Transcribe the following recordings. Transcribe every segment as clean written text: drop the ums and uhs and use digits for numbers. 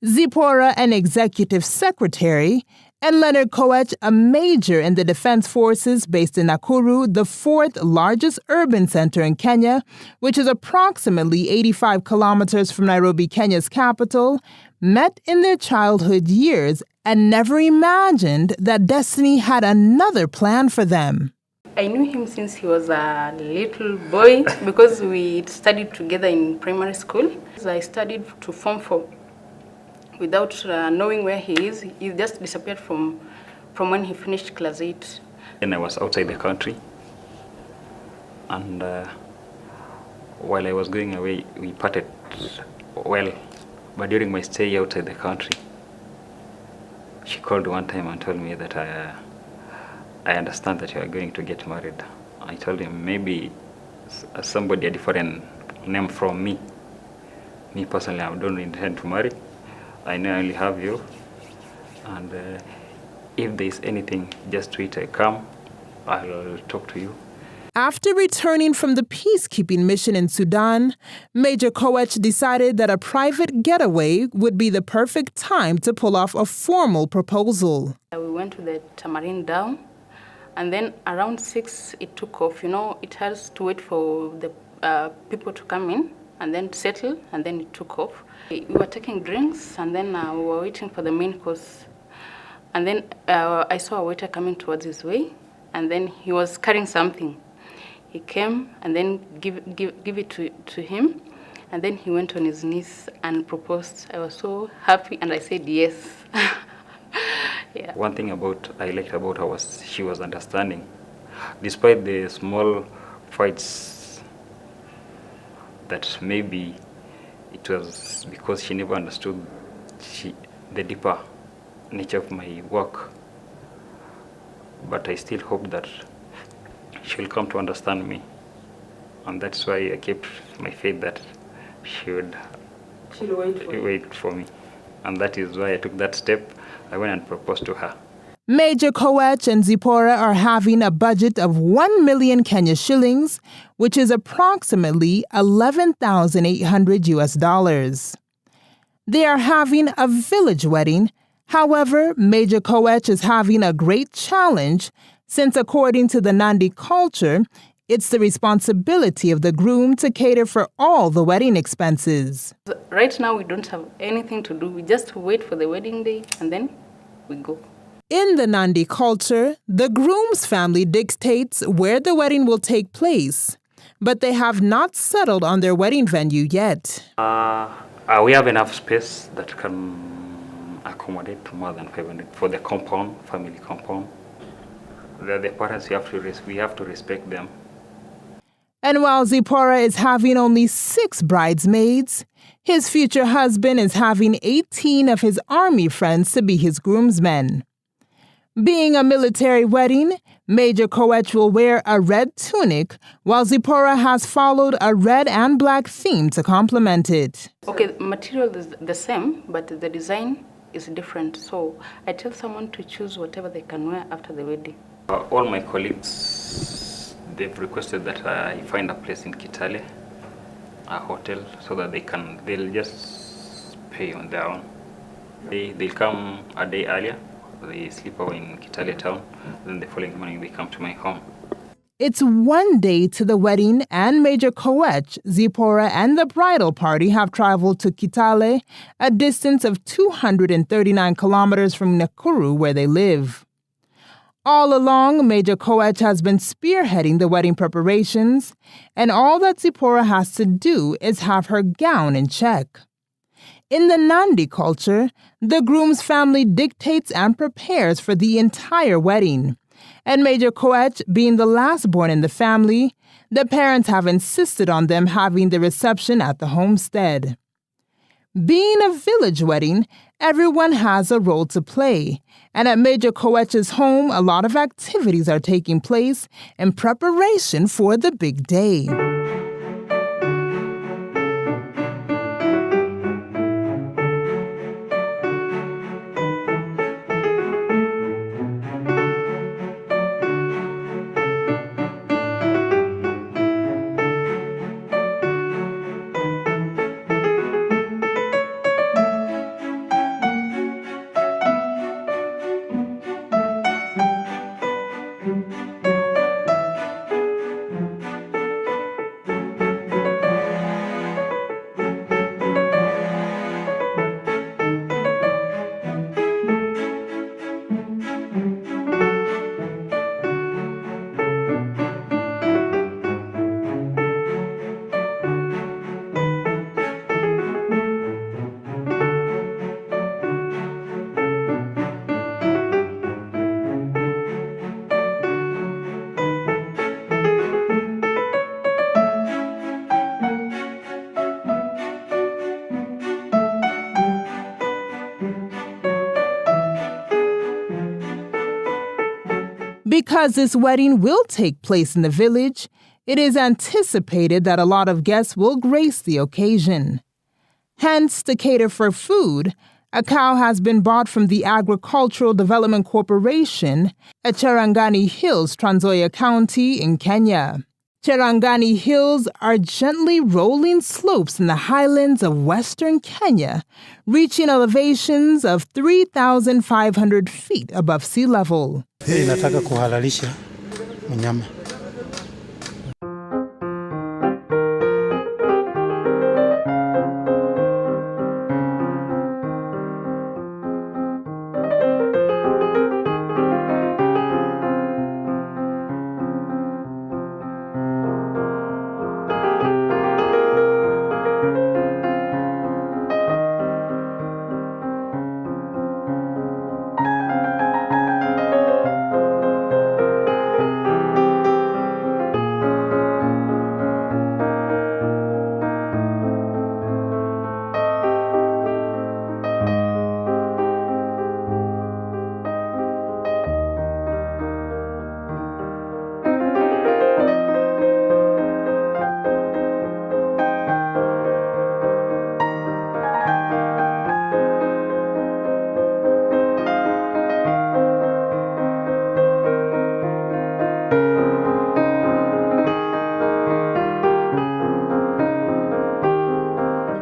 Zipporah, an executive secretary, and Leonard Koech, a major in the Defense Forces based in Nakuru, the fourth largest urban center in Kenya, which is approximately 85 kilometers from Nairobi, Kenya's capital, met in their childhood years and never imagined that destiny had another plan for them. I knew him since he was a little boy because we studied together in primary school. I studied to Form 4 without knowing where he is. He just disappeared from when he finished class 8. And I was outside the country. And while I was going away, we parted well. But during my stay outside the country, she called one time and told me that I understand that you are going to get married. I told him maybe somebody a different name from me. Me personally, I don't intend to marry. I know I only have you. And if there's anything, just wait, I come. I'll talk to you. After returning from the peacekeeping mission in Sudan, Major Koech decided that a private getaway would be the perfect time to pull off a formal proposal. We went to the Tamarind Dam, and then around 6 it took off. You know, it has to wait for the people to come in and then settle, and then it took off. We were taking drinks, and then we were waiting for the main course. And then I saw a waiter coming towards his way, and then he was carrying something. He came and then give it to him, and then he went on his knees and proposed. I was so happy, and I said yes. Yeah. One thing I liked about her was she was understanding. Despite the small fights that maybe it was because she never understood the deeper nature of my work. But I still hope that she will come to understand me. And that's why I kept my faith that she'll wait for me. And that is why I took that step. I went and proposed to her. Major Koech and Zipporah are having a budget of 1 million Kenya shillings, which is approximately $11,800 US. They are having a village wedding. However, Major Koech is having a great challenge since, according to the Nandi culture, it's the responsibility of the groom to cater for all the wedding expenses. Right now, we don't have anything to do. We just wait for the wedding day, and then we go. In the Nandi culture, the groom's family dictates where the wedding will take place, but they have not settled on their wedding venue yet. We have enough space that can accommodate more than 500 for the compound, family compound. The parents, we have to respect them. And while Zipporah is having only 6 bridesmaids, his future husband is having 18 of his army friends to be his groomsmen. Being a military wedding, Major Koech will wear a red tunic, while Zipporah has followed a red and black theme to complement it. Okay, the material is the same, but the design is different. So I tell someone to choose whatever they can wear after the wedding. All my colleagues, they've requested that I find a place in Kitale, a hotel, so that they'll just pay on their own. They'll come a day earlier. They sleep over in Kitale town, then the following morning they come to my home. It's one day to the wedding, and Major Koech, Zipporah, and the bridal party have traveled to Kitale, a distance of 239 kilometers from Nakuru, where they live. All along, Major Koech has been spearheading the wedding preparations, and all that Zipporah has to do is have her gown in check. In the Nandi culture, the groom's family dictates and prepares for the entire wedding. And Major Koech, being the last born in the family, the parents have insisted on them having the reception at the homestead. Being a village wedding, everyone has a role to play. And at Major Koech's home, a lot of activities are taking place in preparation for the big day. Because this wedding will take place in the village, it is anticipated that a lot of guests will grace the occasion. Hence, to cater for food, a cow has been bought from the Agricultural Development Corporation at Cherangani Hills, Trans Nzoia County in Kenya. Cherangani Hills are gently rolling slopes in the highlands of western Kenya, reaching elevations of 3,500 feet above sea level. Nataka kuhalalisha mnyama.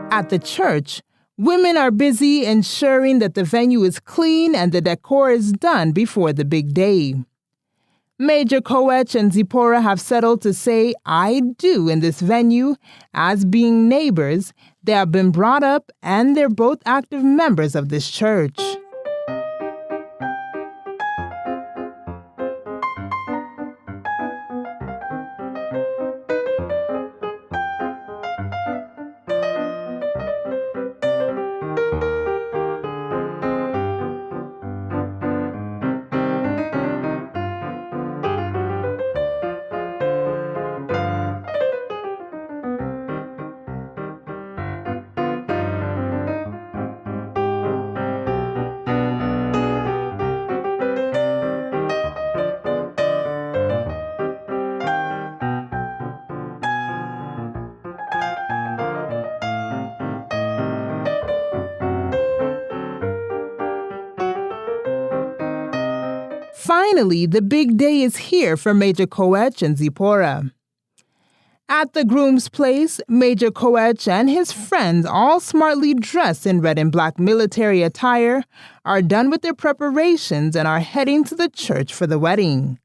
At the church, women are busy ensuring that the venue is clean and the decor is done before the big day. Major Koech and Zipporah have settled to say "I do" in this venue. As being neighbors, they have been brought up and they're both active members of this church. Finally, the big day is here for Major Koech and Zipporah. At the groom's place, Major Koech and his friends, all smartly dressed in red and black military attire, are done with their preparations and are heading to the church for the wedding.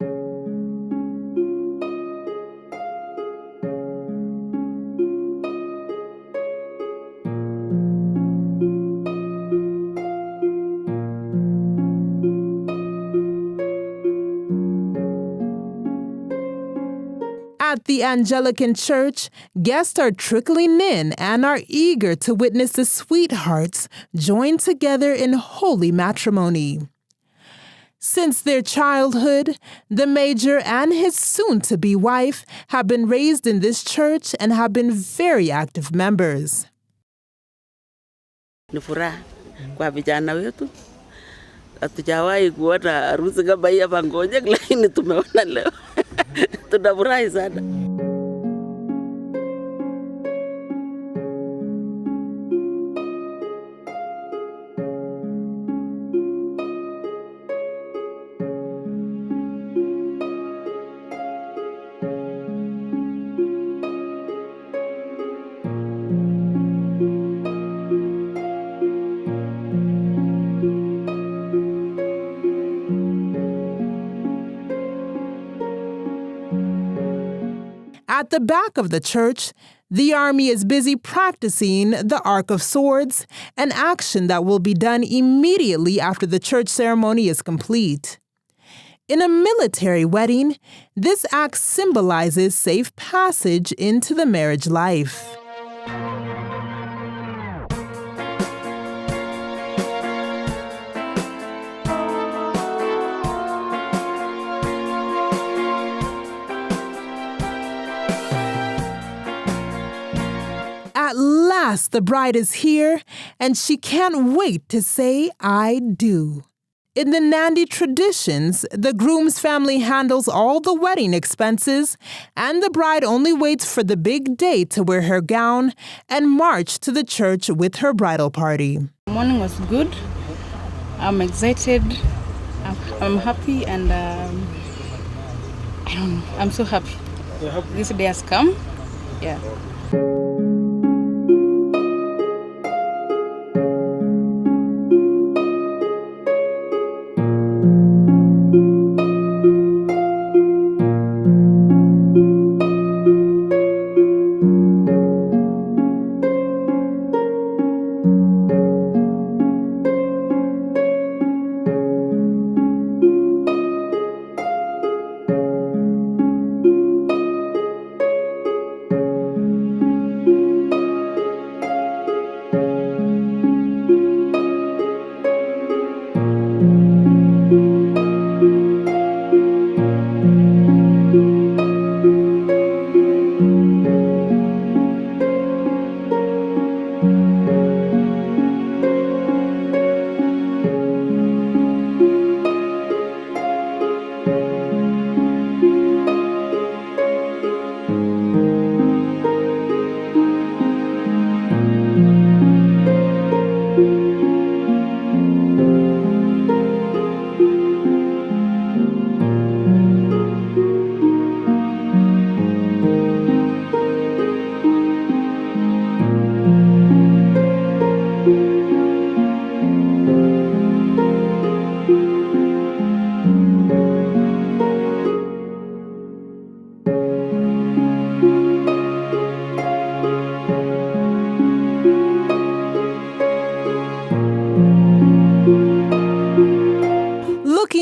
At the Anglican Church, guests are trickling in and are eager to witness the sweethearts joined together in holy matrimony. Since their childhood, the Major and his soon-to-be wife have been raised in this church and have been very active members. Ni furaha kwa vijana wetu. Hatujawahi kuona harusi kama hii hapa Ngonyek, lakini tumeona leo. Tunafurahi sana. At the back of the church, the army is busy practicing the Arc of Swords, an action that will be done immediately after the church ceremony is complete. In a military wedding, this act symbolizes safe passage into the marriage life. At last, the bride is here, and she can't wait to say, "I do." In the Nandi traditions, the groom's family handles all the wedding expenses, and the bride only waits for the big day to wear her gown and march to the church with her bridal party. The morning was good. I'm excited. I'm happy, and I don't know. I'm so happy. This day has come. Yeah.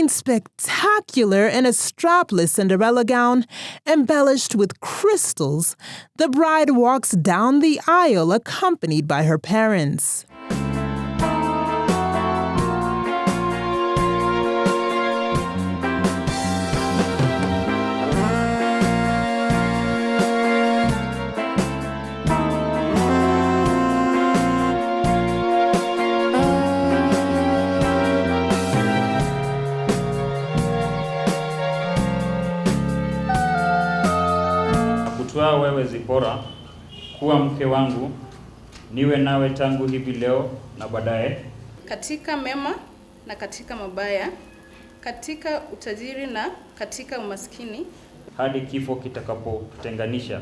Spectacular in a strapless Cinderella gown embellished with crystals, the bride walks down the aisle accompanied by her parents. Kutwaa wewe Zipora kuwa mke wangu, niwe nawe tangu hivi leo na baadaye, katika mema na katika mabaya, katika utajiri na katika umaskini, hadi kifo kitakapotutenganisha,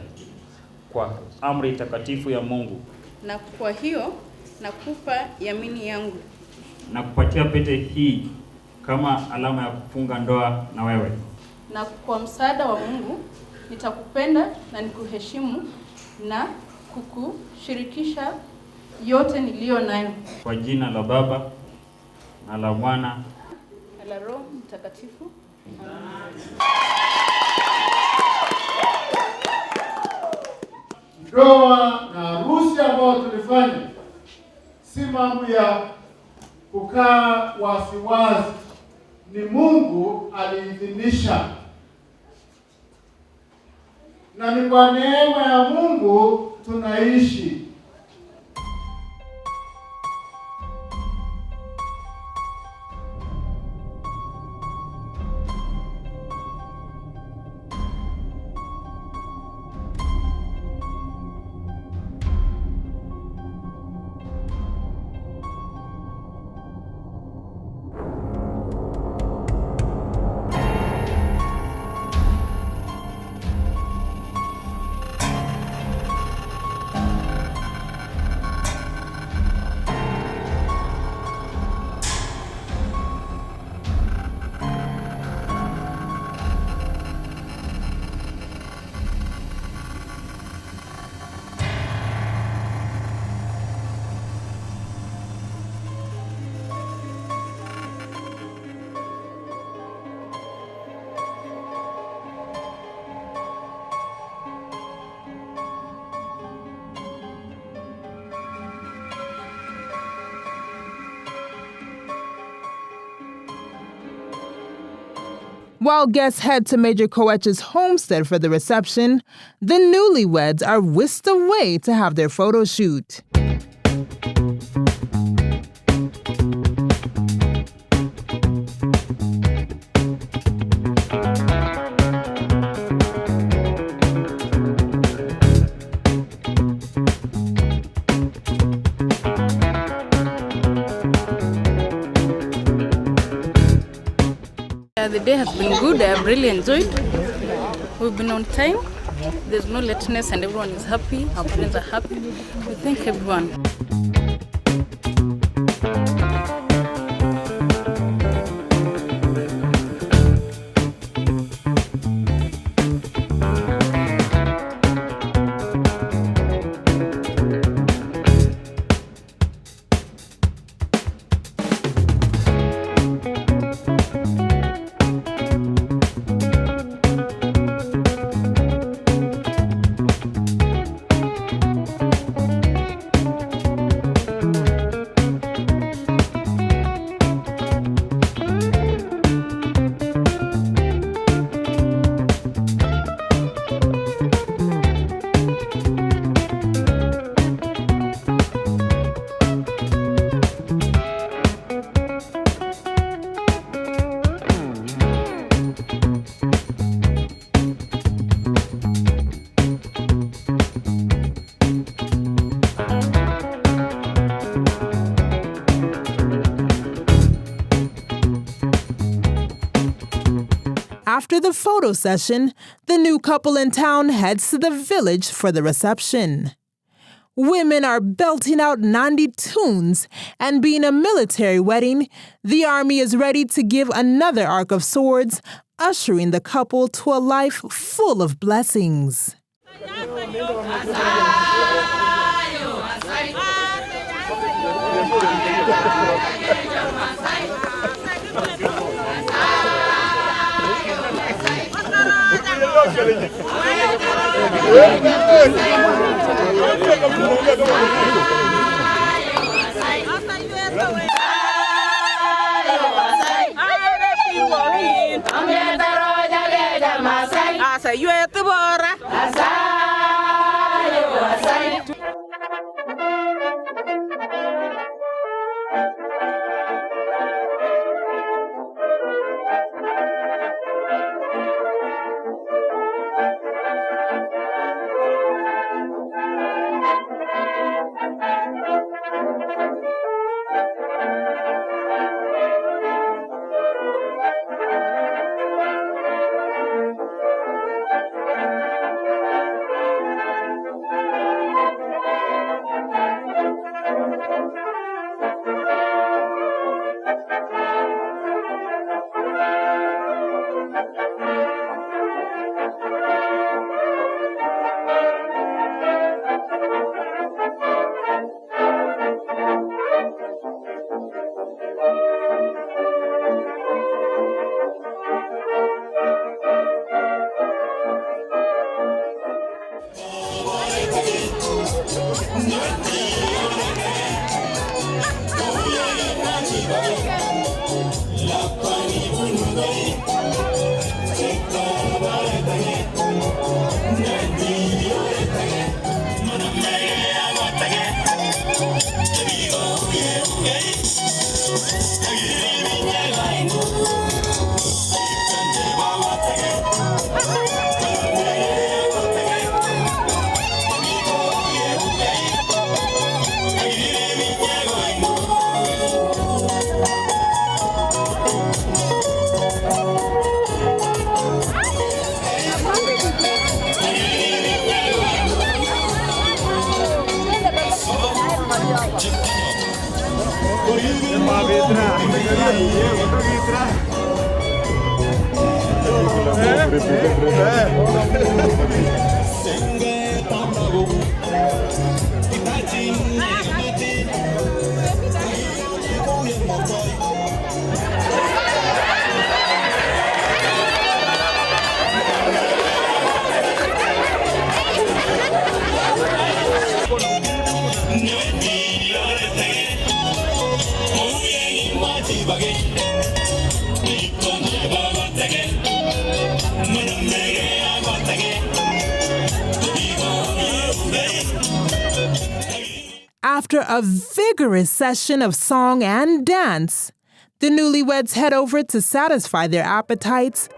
kwa amri takatifu ya Mungu. Na kwa hiyo nakupa yamini yangu, na kupatia pete hii kama alama ya kufunga ndoa na wewe. Na kwa msaada wa Mungu nitakupenda na nikuheshimu na kukushirikisha yote niliyo nayo. Kwa jina la Baba na la Mwana na la Roho Mtakatifu. Ndoa na harusi ambayo tulifanya si mambo ya kukaa wasiwasi, ni Mungu aliidhinisha, na ni kwa neema ya Mungu tunaishi. While guests head to Major Koech's homestead for the reception, the newlyweds are whisked away to have their photo shoot. The day has been good. I have really enjoyed. We've been on time. There's no lateness and everyone is happy. Our parents are happy. We thank everyone. After the photo session, the new couple in town heads to the village for the reception. Women are belting out Nandi tunes, and being a military wedding, the army is ready to give another arc of swords, ushering the couple to a life full of blessings. After a vigorous session of song and dance, the newlyweds head over to satisfy their appetites.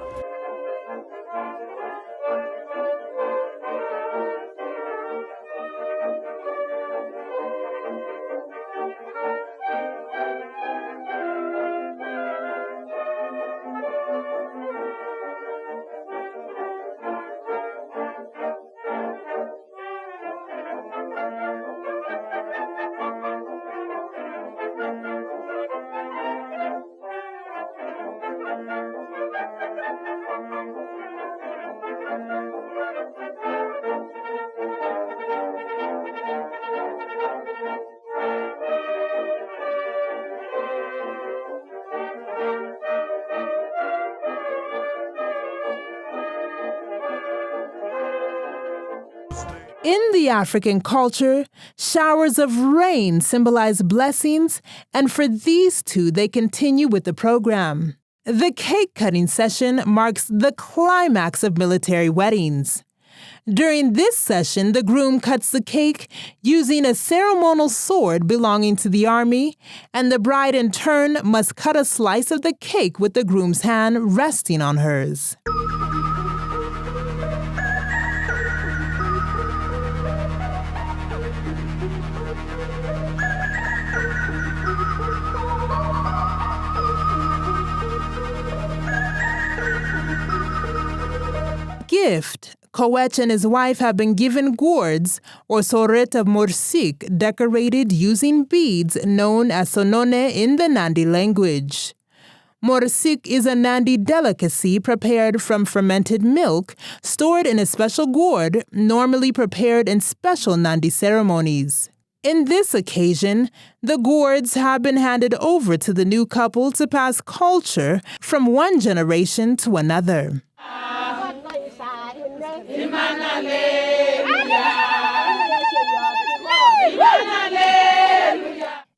In the African culture, showers of rain symbolize blessings, and for these two, they continue with the program. The cake cutting session marks the climax of military weddings. During this session, the groom cuts the cake using a ceremonial sword belonging to the army, and the bride in turn must cut a slice of the cake with the groom's hand resting on hers. Gift. Kowech and his wife have been given gourds, or soret of morsik, decorated using beads known as sonone in the Nandi language. Morsik is a Nandi delicacy prepared from fermented milk, stored in a special gourd, normally prepared in special Nandi ceremonies. In this occasion, the gourds have been handed over to the new couple to pass culture from one generation to another.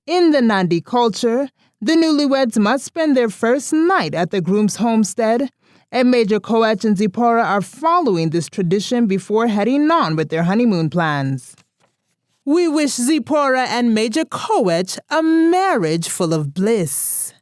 In the Nandi culture, the newlyweds must spend their first night at the groom's homestead, and Major Kowech and Zipporah are following this tradition before heading on with their honeymoon plans. We wish Zipporah and Major Kowech a marriage full of bliss.